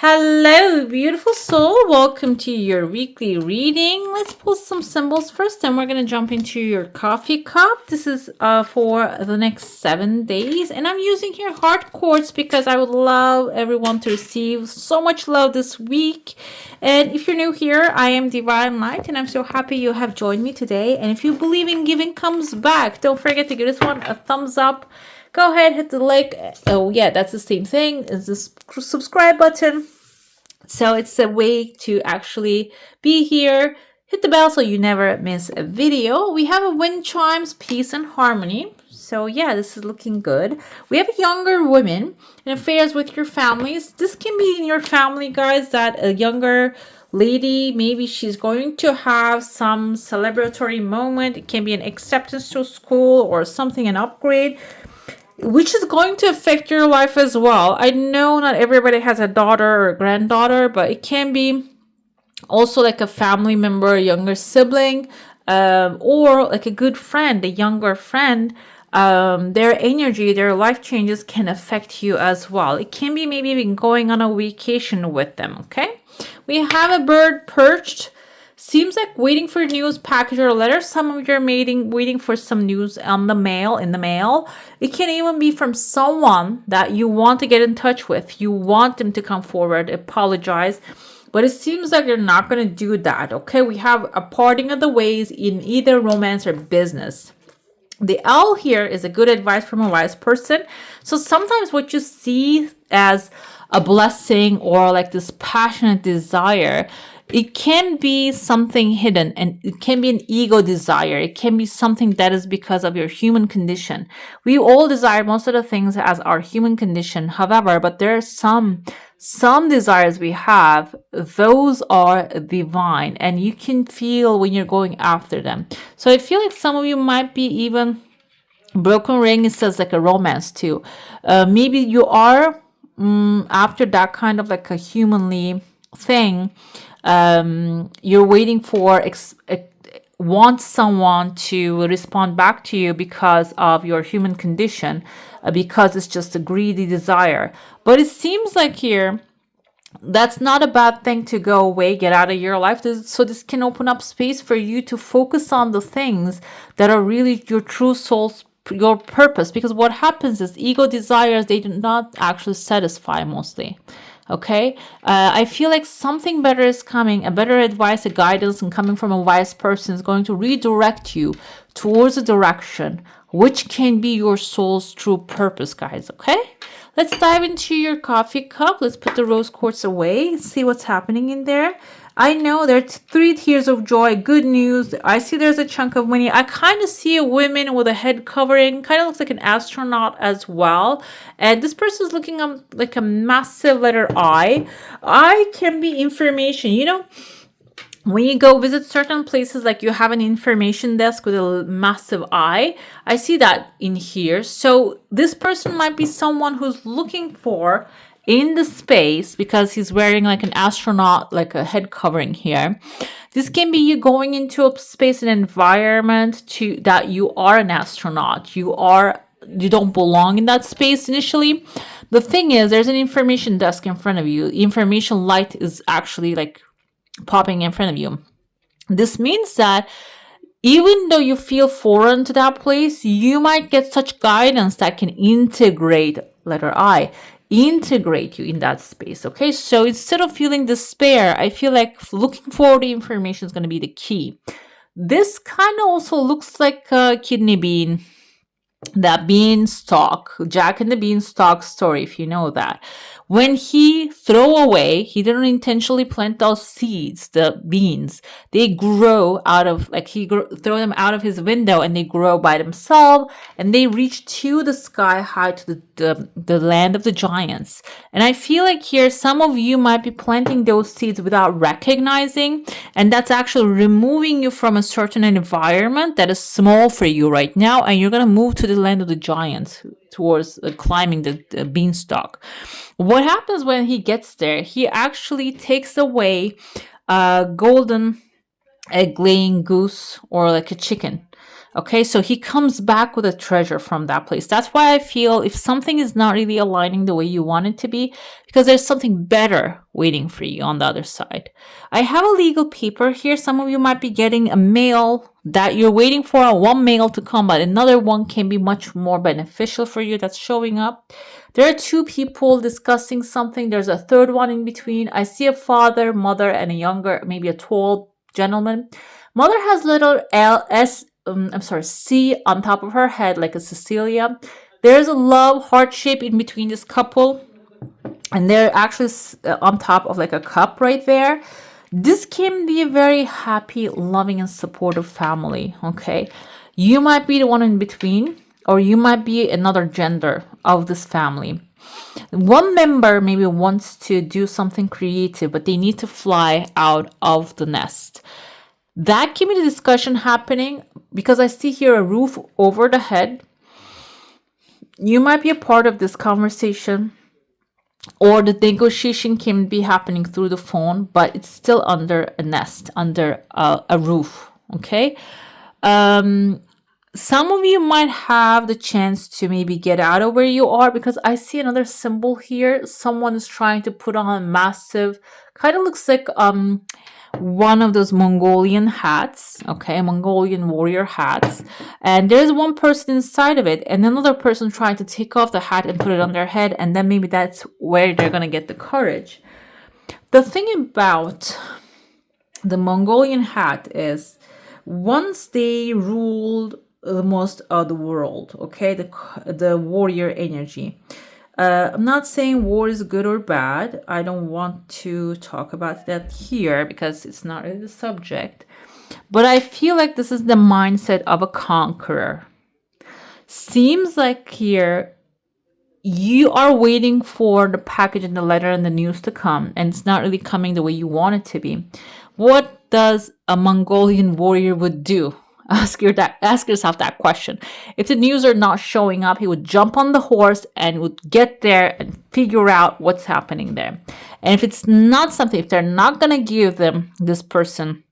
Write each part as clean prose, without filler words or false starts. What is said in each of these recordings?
Hello, beautiful soul. Welcome to your weekly reading. Let's pull some symbols first, and we're going to jump into your coffee cup. This is for the next 7 days, and I'm using here heart quartz because I would love everyone to receive so much love this week. And if you're new here, I am Divine Light, and I'm so happy you have joined me today. And if you believe in giving comes back, don't forget to give this one a thumbs up. Go ahead, hit the like. Oh yeah, that's the same thing as the subscribe button. So it's a way to actually be here. Hit the bell so you never miss a video. We have a wind chimes, peace and harmony. So yeah, this is looking good. We have younger women and affairs with your families. This can be in your family, guys, that a younger lady, maybe she's going to have some celebratory moment. It can be an acceptance to school or something, an upgrade, which is going to affect your life as well. I know not everybody has a daughter or a granddaughter, but it can be also like a family member, a younger sibling, or like a good friend, a younger friend. Their energy, their life changes can affect you as well. It can be maybe even going on a vacation with them, okay? We have a bird perched. Seems like waiting for news, package, or letter. Some of you are waiting for some news in the mail. It can even be from someone that you want to get in touch with. You want them to come forward, apologize. But it seems like they're not going to do that, okay? We have a parting of the ways in either romance or business. The owl here is a good advice from a wise person. So sometimes what you see as a blessing or like this passionate desire, it can be something hidden, and it can be an ego desire. It can be something that is because of your human condition. We all desire most of the things as our human condition. However, but there are some desires we have, those are divine, and you can feel when you're going after them. So I feel like some of you might be even broken ring. It says like a romance too. Maybe you are after that kind of like a humanly thing. You're waiting for want someone to respond back to you because of your human condition, because it's just a greedy desire. But it seems like here that's not a bad thing to go away, get out of your life. So this can open up space for you to focus on the things that are really your true soul's, your purpose. Because what happens is ego desires, they do not actually satisfy mostly. Okay, I feel like something better is coming, a better advice, a guidance, and coming from a wise person is going to redirect you towards a direction which can be your soul's true purpose, guys. Okay, let's dive into your coffee cup. Let's put the rose quartz away, see what's happening in there. I know there's 3 tears of joy, good news. I see there's a chunk of money. I kind of see a woman with a head covering, kind of looks like an astronaut as well. And this person is looking up like a massive letter I. I can be information, when you go visit certain places, like you have an information desk with a massive I see that in here. So this person might be someone who's looking for in the space, because he's wearing like an astronaut, like a head covering here. This can be you going into a space and environment that you are an astronaut. You don't belong in that space initially. The thing is, there's an information desk in front of you. Information light is actually like popping in front of you. This means that even though you feel foreign to that place, you might get such guidance that can integrate, letter I, integrate you in that space. Okay, so instead of feeling despair, I feel like looking for the information is going to be the key. This kind of also looks like a kidney bean, that beanstalk, Jack and the Beanstalk story, if you know that. When he didn't intentionally plant those seeds, the beans. They grow out of, like throw them out of his window, and they grow by themselves, and they reach to the sky high, to the land of the giants. And I feel like here some of you might be planting those seeds without recognizing, and that's actually removing you from a certain environment that is small for you right now, and you're going to move to the land of the giants towards climbing the beanstalk. What happens when he gets there? He actually takes away a golden egg-laying goose, or like a chicken. Okay, so he comes back with a treasure from that place. That's why I feel if something is not really aligning the way you want it to be, because there's something better waiting for you on the other side. I have a legal paper here. Some of you might be getting a mail that you're waiting for one mail to come, but another one can be much more beneficial for you that's showing up. There are two people discussing something. There's a third one in between. I see a father, mother, and a younger, maybe a tall gentleman. Mother has little C on top of her head, like a Cecilia. There's a love heart shape in between this couple, and they're actually on top of like a cup right there. This can be a very happy, loving, and supportive family. Okay, you might be the one in between, or you might be another gender of this family. One member maybe wants to do something creative, but they need to fly out of the nest. That can be the discussion happening because I see here a roof over the head. You might be a part of this conversation, or the negotiation can be happening through the phone, but it's still under a nest, under a roof. Okay. Some of you might have the chance to maybe get out of where you are, because I see another symbol here. Someone is trying to put on a massive, kind of looks like one of those Mongolian hats, okay, Mongolian warrior hats, and there's one person inside of it and another person trying to take off the hat and put it on their head, and then maybe that's where they're gonna get the courage. The thing about the Mongolian hat is once they ruled most of the world, okay, the warrior energy. I'm not saying war is good or bad. I don't want to talk about that here because it's not really the subject. But I feel like this is the mindset of a conqueror. Seems like here you are waiting for the package and the letter and the news to come, and it's not really coming the way you want it to be. What does a Mongolian warrior would do? Ask yourself that question. If the news are not showing up, he would jump on the horse and would get there and figure out what's happening there. And if it's not something, if they're not going to give this person,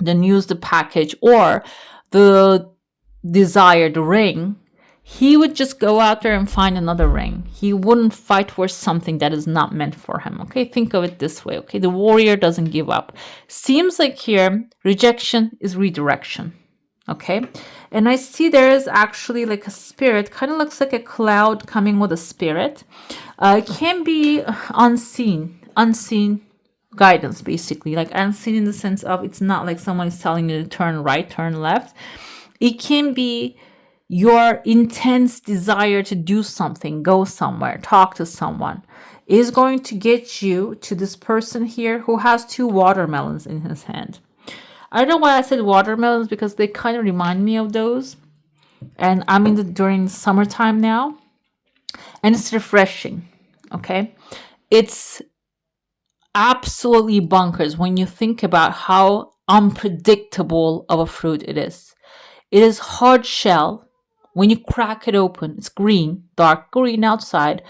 the news, the package, or the desired ring, he would just go out there and find another ring. He wouldn't fight for something that is not meant for him. Okay, think of it this way. Okay, the warrior doesn't give up. Seems like here, rejection is redirection. Okay, and I see there is actually like a spirit, kind of looks like a cloud coming with a spirit. It can be unseen guidance, basically, like unseen in the sense of it's not like someone is telling you to turn right, turn left. It can be your intense desire to do something, go somewhere, talk to someone, is going to get you to this person here who has 2 watermelons in his hand. I don't know why I said watermelons, because they kind of remind me of those. And I'm during summertime now. And it's refreshing. Okay. It's absolutely bonkers when you think about how unpredictable of a fruit it is. It is hard shell. When you crack it open, it's green, dark green outside.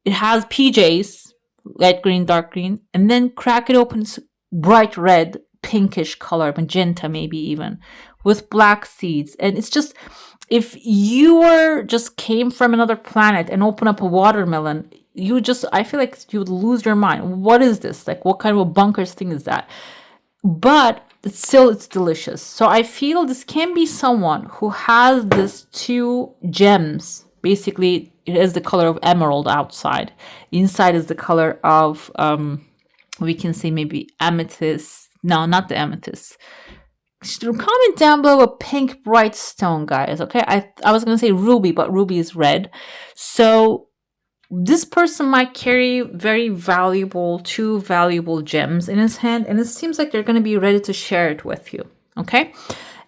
It has PJs, light green, dark green. And then crack it open, it's bright red, pinkish color, magenta maybe even, with black seeds. And it's just, if you just came from another planet and open up a watermelon, I feel like you would lose your mind. What is this? Like, what kind of a bonkers thing is that? But it's delicious. So I feel this can be someone who has this 2 gems. Basically, it is the color of emerald outside. Inside is the color of, we can say maybe amethyst. No, not the amethyst. Comment down below a pink bright stone, guys. Okay, I was going to say ruby, but ruby is red. So this person might carry very valuable, 2 valuable gems in his hand, and it seems like they're going to be ready to share it with you. Okay,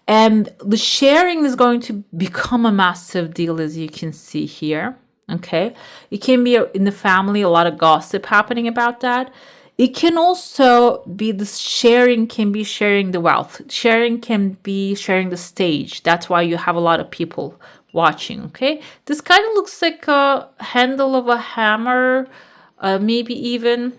and the sharing is going to become a massive deal, as you can see here. Okay, it can be in the family, a lot of gossip happening about that. It can also be this sharing, can be sharing the wealth. Sharing can be sharing the stage. That's why you have a lot of people watching, okay? This kind of looks like a handle of a hammer, maybe even.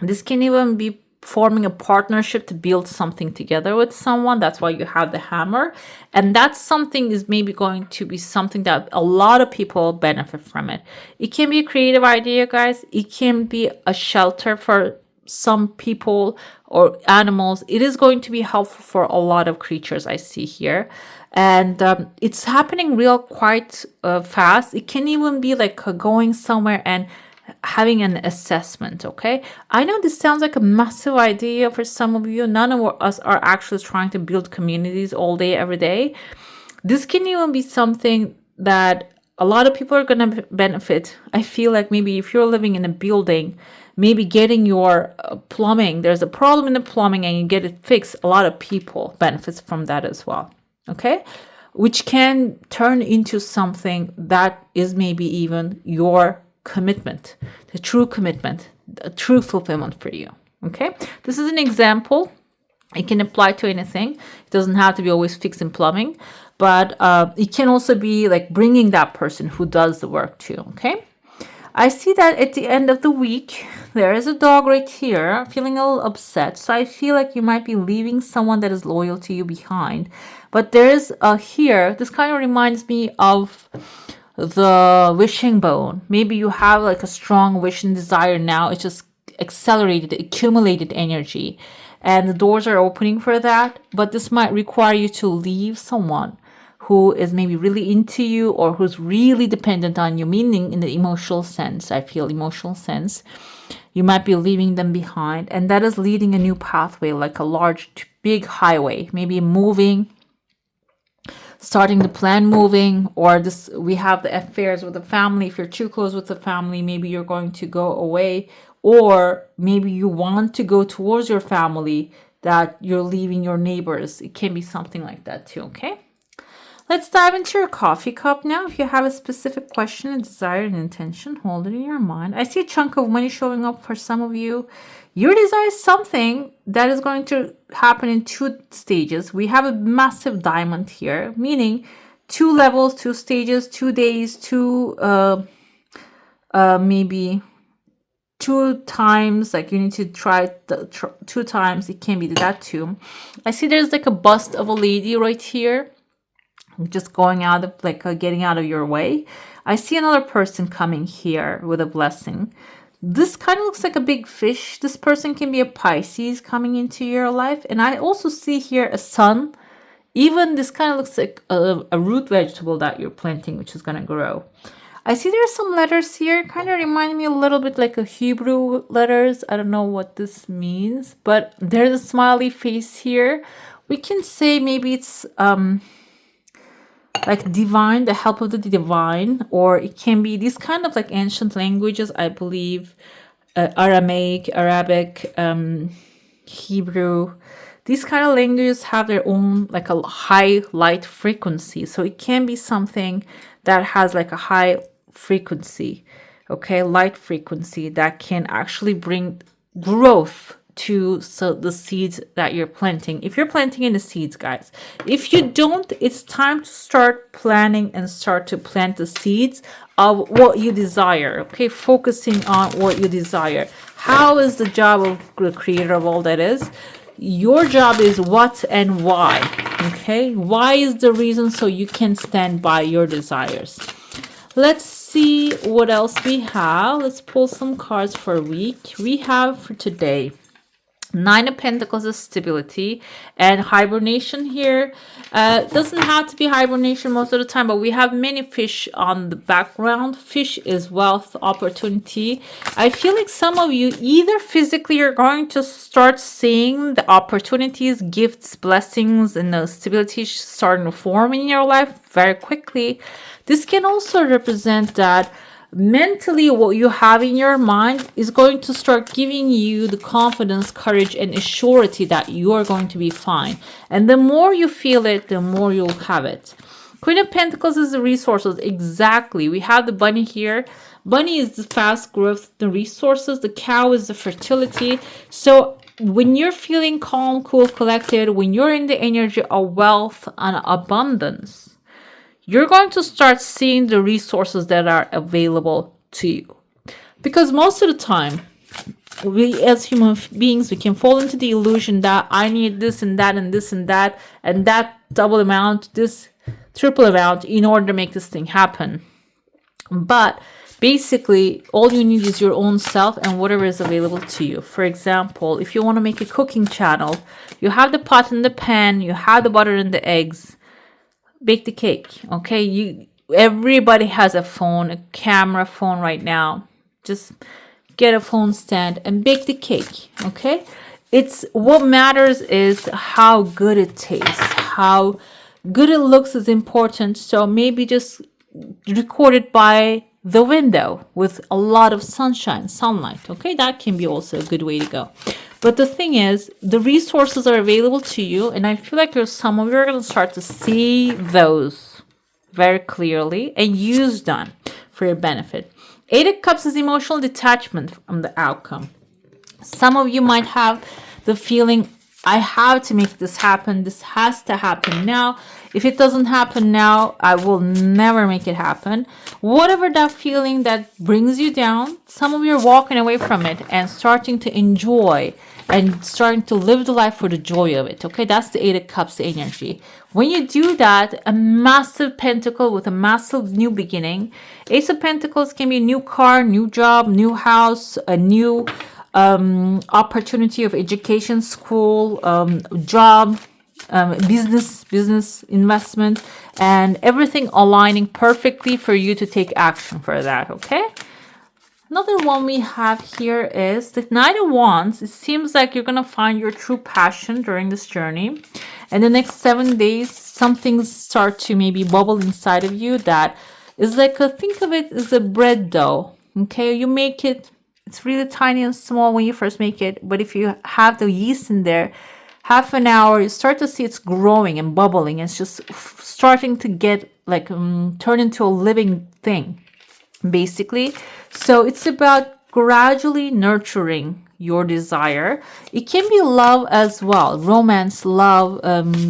This can even be forming a partnership to build something together with someone. That's why you have the hammer. And that's something is maybe going to be something that a lot of people benefit from it. It can be a creative idea, guys. It can be a shelter for some people or animals. It is going to be helpful for a lot of creatures I see here. And it's happening real quite fast. It can even be like going somewhere and having an assessment. Okay, I know this sounds like a massive idea for some of you. None of us are actually trying to build communities all day every day. This can even be something that a lot of people are going to benefit. I feel like maybe if you're living in a building, maybe getting your plumbing, there's a problem in the plumbing and you get it fixed, a lot of people benefits from that as well. Okay, which can turn into something that is maybe even your commitment, the true commitment, the true fulfillment for you. Okay, this is an example. It can apply to anything. It doesn't have to be always fixing plumbing, but it can also be like bringing that person who does the work too. Okay, I see that at the end of the week there is a dog right here feeling a little upset, so I feel like you might be leaving someone that is loyal to you behind. But there is here, this kind of reminds me of the wishing bone. Maybe you have like a strong wish and desire now. It's just accelerated, accumulated energy, and the doors are opening for that. But this might require you to leave someone who is maybe really into you or who's really dependent on you, meaning in the emotional sense. I feel emotional sense. You might be leaving them behind, and that is leading a new pathway, like a large, big highway, maybe moving, starting to plan moving, or this, we have the affairs with the family. If you're too close with the family, maybe you're going to go away, or maybe you want to go towards your family, that you're leaving your neighbors. It can be something like that too. Okay, let's dive into your coffee cup now. If you have a specific question, a desire, an intention, hold it in your mind. I see a chunk of money showing up for some of you. Your desire is something that is going to happen in 2 stages. We have a massive diamond here, meaning 2 levels, 2 stages, 2 days, 2 maybe 2 times. Like you need to try 2 times. It can be that too. I see there's like a bust of a lady right here, just going out of like getting out of your way. I see another person coming here with a blessing. This kind of looks like a big fish. This person can be a Pisces coming into your life. And I also see here a sun. Even this kind of looks like a root vegetable that you're planting, which is going to grow. I see there are some letters here. Kind of remind me a little bit like a Hebrew letters. I don't know what this means, but there's a smiley face here. We can say maybe it's like divine, the help of the divine, or it can be these kind of like ancient languages, I believe, Aramaic, Arabic, Hebrew. These kind of languages have their own like a high light frequency. So it can be something that has like a high frequency, okay, light frequency that can actually bring growth to the seeds that you're planting. If you're planting in the seeds, guys, if you don't, it's time to start planning and start to plant the seeds of what you desire. Okay, focusing on what you desire. How is the job of the creator of all that is? Your job is what and why. Okay, why is the reason, so you can stand by your desires. Let's see what else we have. Let's pull some cards for a week. We have for today 9 of Pentacles is stability and hibernation here. Doesn't have to be hibernation most of the time, but we have many fish on the background. Fish is wealth, opportunity. I feel like some of you either physically are going to start seeing the opportunities, gifts, blessings, and the stability starting to form in your life very quickly. This can also represent that mentally what you have in your mind is going to start giving you the confidence, courage, and assurity that you are going to be fine. And the more you feel it, the more you'll have it. Queen of Pentacles is the resources. Exactly. We have the bunny here. Bunny is the fast growth, the resources. The cow is the fertility. So when you're feeling calm, cool, collected, when you're in the energy of wealth and abundance, you're going to start seeing the resources that are available to you. Because most of the time, we as human beings, we can fall into the illusion that I need this and that and this and that and that double amount, this triple amount in order to make this thing happen. But basically, all you need is your own self and whatever is available to you. For example, if you want to make a cooking channel, you have the pot and the pan, you have the butter and the eggs, bake the cake. Okay, everybody has a phone, a camera phone right now. Just get a phone stand and bake the cake. Okay, it's what matters is how good it tastes, how good it looks is important. So maybe just record it by the window with a lot of sunlight. Okay, that can be also a good way to go. But the thing is, the resources are available to you, and I feel like there's some of you are going to start to see those very clearly and use them for your benefit. Eight of Cups is emotional detachment from the outcome. Some of you might have the feeling, I have to make this happen. This has to happen now. If it doesn't happen now, I will never make it happen. Whatever that feeling that brings you down, some of you are walking away from it and starting to enjoy and starting to live the life for the joy of it. Okay, that's the Eight of Cups energy. When you do that, a massive pentacle with a massive new beginning. Ace of Pentacles can be a new car, new job, new house, a new opportunity of education, school, job, business investment, and everything aligning perfectly for you to take action for that. Okay, another one we have here is the Knight of Wands. It seems like you're gonna find your true passion during this journey, and the next 7 days some things start to maybe bubble inside of you that is like think of it as a bread dough. Okay, you make it, it's really tiny and small when you first make it, but if you have the yeast in there, half an hour, you start to see it's growing and bubbling. It's just starting to get like turn into a living thing, basically. So it's about gradually nurturing your desire. It can be love as well, romance, love,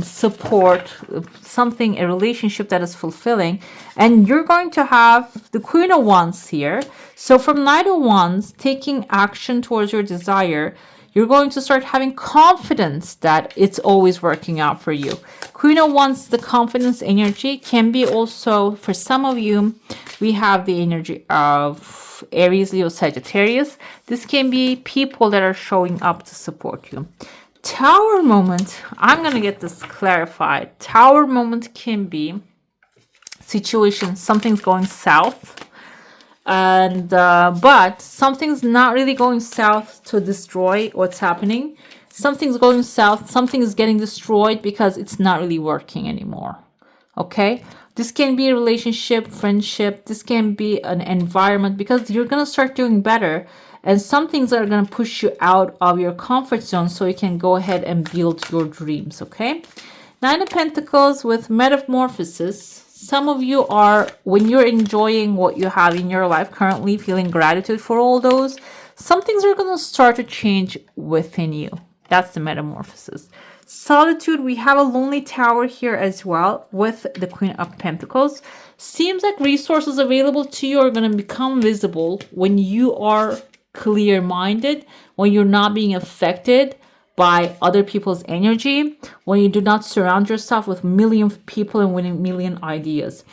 support, something, a relationship that is fulfilling. And you're going to have the Queen of Wands here. So from Knight of Wands, taking action towards your desire, you're going to start having confidence that it's always working out for you. Queen of Wands, the confidence energy, can be also, for some of you, we have the energy of Aries, Leo, Sagittarius. This can be people that are showing up to support you. Tower moment, I'm going to get this clarified. Tower moment can be situation, something's going south, and but something's not really going south to destroy what's happening. Something's going south, something is getting destroyed because it's not really working anymore. Okay, this can be a relationship, friendship, this can be an environment, because you're going to start doing better, and some things are going to push you out of your comfort zone so you can go ahead and build your dreams. Okay, Nine of Pentacles with metamorphosis. Some of you are, when you're enjoying what you have in your life currently, feeling gratitude for all those, some things are going to start to change within you. That's the metamorphosis. Solitude, we have a lonely tower here as well with the Queen of Pentacles. Seems like resources available to you are going to become visible when you are clear-minded, when you're not being affected by other people's energy, when you do not surround yourself with million people and with a million ideas.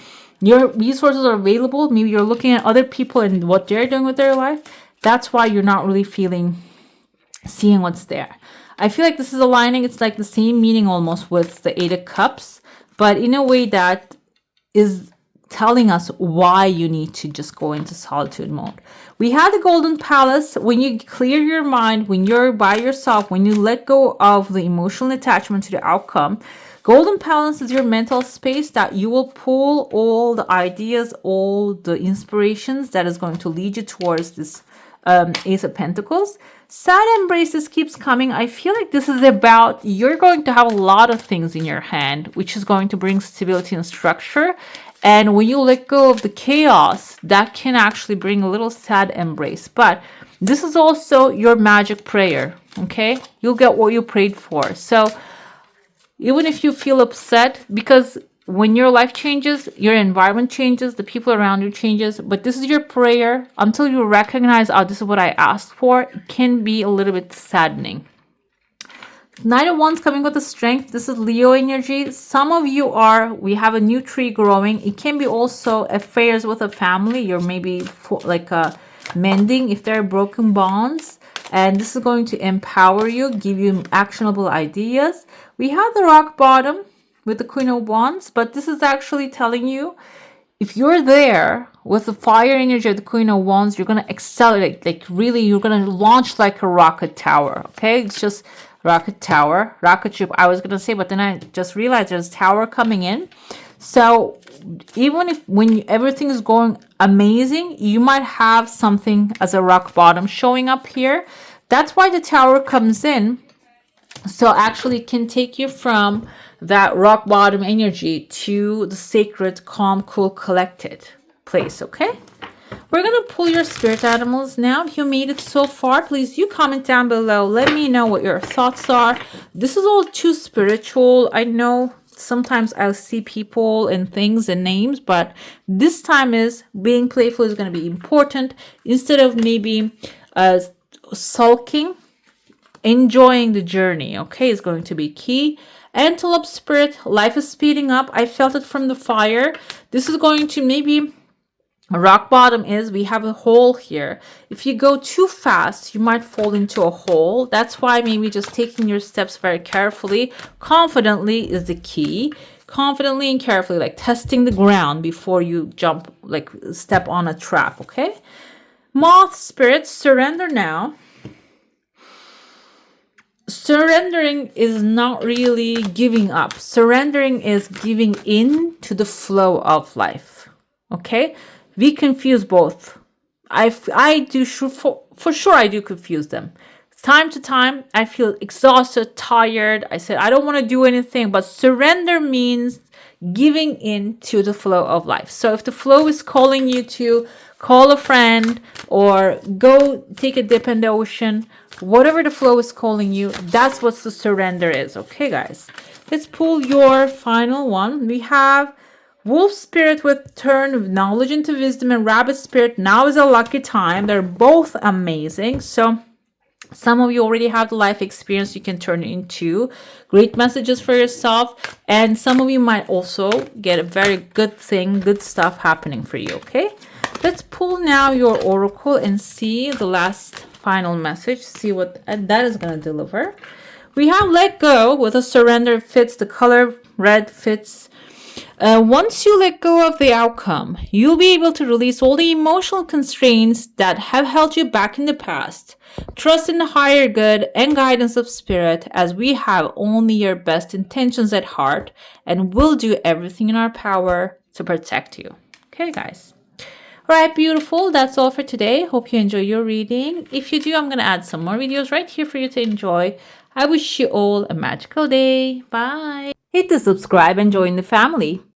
Your resources are available. Maybe you're looking at other people and what they're doing with their life. That's why you're not really seeing what's there. I feel like this is aligning. It's like the same meaning almost with the Eight of Cups, but in a way that is telling us why you need to just go into solitude mode. We have the Golden Palace. When you clear your mind, when you're by yourself, when you let go of the emotional attachment to the outcome, Golden Palace is your mental space that you will pull all the ideas, all the inspirations that is going to lead you towards this Ace of Pentacles. Sad Embraces keeps coming. I feel like this is about, you're going to have a lot of things in your hand, which is going to bring stability and structure. And when you let go of the chaos, that can actually bring a little sad embrace. But this is also your magic prayer, okay? You'll get what you prayed for. So even if you feel upset, because when your life changes, your environment changes, the people around you changes, but this is your prayer until you recognize, oh, this is what I asked for. It can be a little bit saddening. Knight of Wands coming with the strength. This is Leo energy. Some of you we have a new tree growing. It can be also affairs with a family. You're maybe like mending if there are broken bonds. And this is going to empower you, give you actionable ideas. We have the rock bottom with the Queen of Wands, but this is actually telling you, if you're there with the fire energy of the Queen of Wands, you're going to accelerate, like really, you're going to launch like a rocket tower, okay? It's just rocket tower, rocket ship, I was going to say, but then I just realized there's a tower coming in. So even if when everything is going amazing, you might have something as a rock bottom showing up here. That's why the tower comes in. So actually it can take you from that rock bottom energy to the sacred, calm, cool, collected place, okay? We're going to pull your spirit animals now. If you made it so far, please do comment down below. Let me know what your thoughts are. This is all too spiritual. I know sometimes I'll see people and things and names, but this time is being playful is going to be important. Instead of maybe sulking, enjoying the journey, okay, is going to be key. Antelope spirit, life is speeding up. I felt it from the fire. This is going to maybe... rock bottom is we have a hole here. If you go too fast, you might fall into a hole. That's why maybe just taking your steps very carefully, confidently is the key. Confidently and carefully, like testing the ground before you jump, like step on a trap, okay? Moth spirit, surrender now. Surrendering is not really giving up. Surrendering is giving in to the flow of life, okay? We confuse both. I do for sure I do confuse them. Time to time, I feel exhausted, tired. I said, I don't want to do anything, but surrender means giving in to the flow of life. So if the flow is calling you to call a friend or go take a dip in the ocean, whatever the flow is calling you, that's what the surrender is. Okay, guys, let's pull your final one. We have Wolf spirit with turn of knowledge into wisdom, and rabbit spirit. Now is a lucky time. They're both amazing. So some of you already have the life experience you can turn into great messages for yourself. And some of you might also get a very good thing, good stuff happening for you. Okay, let's pull now your oracle and see the last final message. See what that is going to deliver. We have let go with a surrender fits. The color red fits. Once you let go of the outcome, you'll be able to release all the emotional constraints that have held you back in the past. Trust in the higher good and guidance of spirit, as we have only your best intentions at heart and will do everything in our power to protect you. Okay, guys. All right, beautiful. That's all for today. Hope you enjoy your reading. If you do, I'm going to add some more videos right here for you to enjoy. I wish you all a magical day. Bye. Hit the subscribe and join the family.